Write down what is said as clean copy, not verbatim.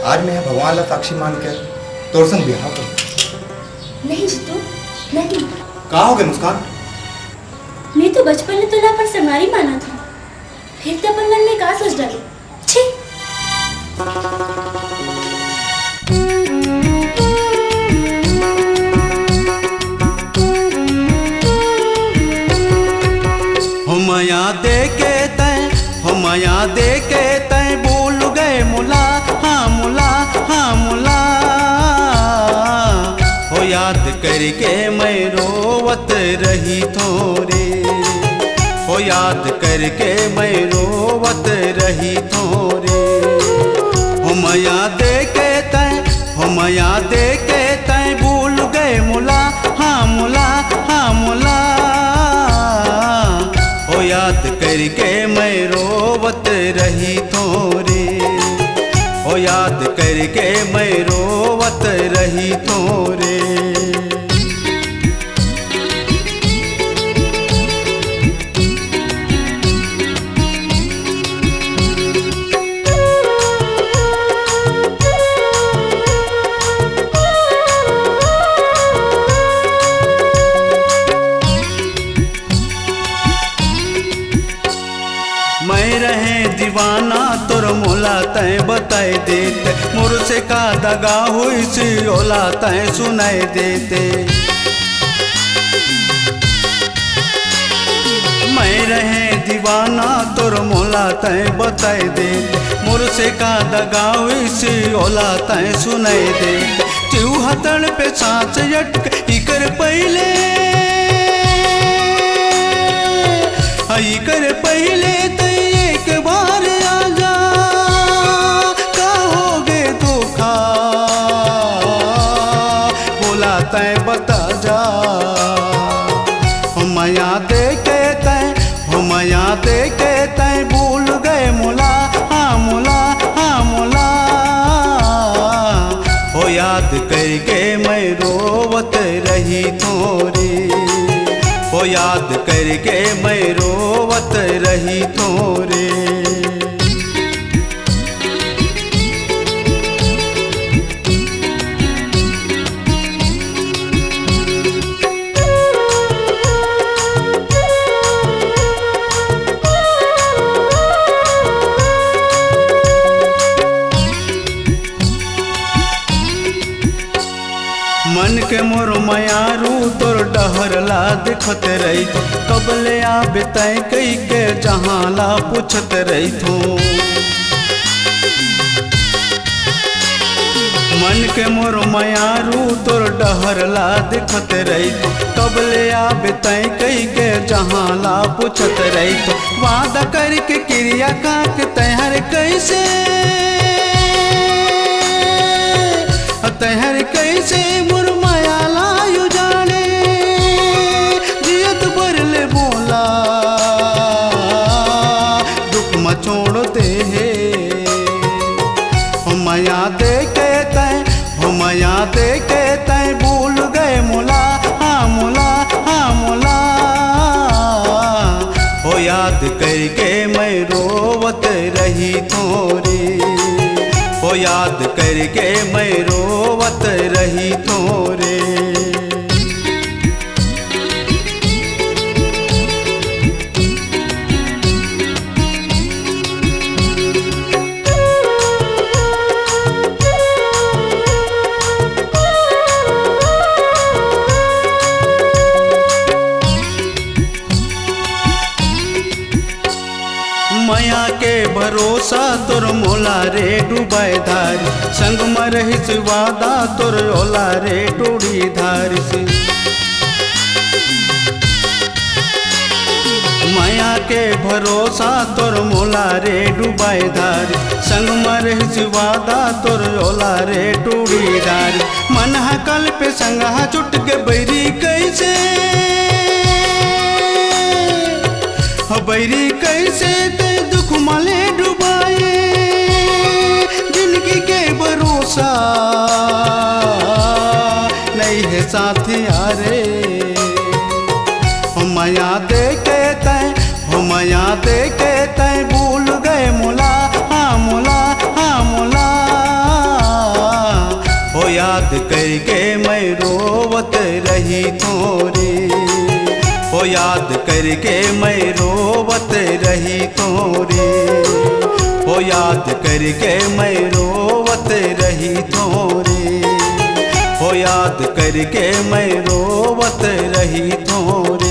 आज मैं भगवान ला साक्षी मानकर तोर संग ब्याह कर। नहीं जितू, नहीं। कहा हो गए मुस्कान? मैं तो बचपन में तुला पर संगारी माना था, फिर तो अपन मन में का सोच डाली। छी। हम माया दे के तय भूल गए मुला, हाँ मुला, हाँ मुला। हो याद करके मैं रोवत रही थोरे, हो याद करके मैं रोवत रही थोरे। हो माया दे के तय, हो माया दे के तय भूल गए मुला, हाँ मुला, हाँ मुला। हो याद करके मैं रोवत रही थोरे, हो याद करके मैं रोवत रही थोरे। मैं रहे दीवाना तोर मोला तय बताए देते, मोर से का दगा हुई सी ओला तय सुनाए देते। मैं रहे दीवाना तोर मोला तय बताए देते, मोर से का दगा हुई सी ओला तय सुनाए देते। चूहतड़ पे सांस अटक इकर पहले, इकर पहले तो एक बार आजा, कहोगे धोखा बोला तय बता जा। हो माया दे के तय, हो माया दे के तय भूल गए मुला, हाँ मुला, हाँ मुला। हो याद करके मैं रोवत रही थोरे, हो याद करके मैं रोवत रही थोरे। मन के मोर मयारू तोर डहरला दिखत रही, कबले आबे तय कई के जहाँ ला पूछत रही थो। मन के मोर मयारू तोर डहरला दिखत रही, कबले आबे तय कई के जहाँ ला पूछत रही थो। वादा करके क्रिया काक तैहर कैसे, तैहर कैसे मोर माया लायु जाने, जियत बरले बोला दुख मचोड़ते है। हो माया दे के तय, हो माया दे के तय भूल गए मुला, हाँ मुला, हाँ मुला। हो याद करके मैं रोवत रही थोरे, हो याद करके मैं रोवत रही थोरे। माया के भरोसा तोर मोला रे डूबाए धारी, संग में रहिस वादा तोर ओला रे टूड़ी धारिस। माया के भरोसा तोर मोला रे डूबाए धारी, संग में रहिस वादा तोर ओला रे टूड़ी धारी। मन कल पे संगा चुट के बैरी कैसे, बैरी कैसे ते दुख मले डुबाए, जिंदगी के भरोसा नहीं है साथिया रे। हो माया दे के तय, हो माया दे के तय भूल गए मुला, हाँ मुला, हाँ मुला। याद करके मैं रोवत रही तोरे, हो याद करके मैं रोवत रही तोरे, हो याद करके मैं रोवत रही तोरे।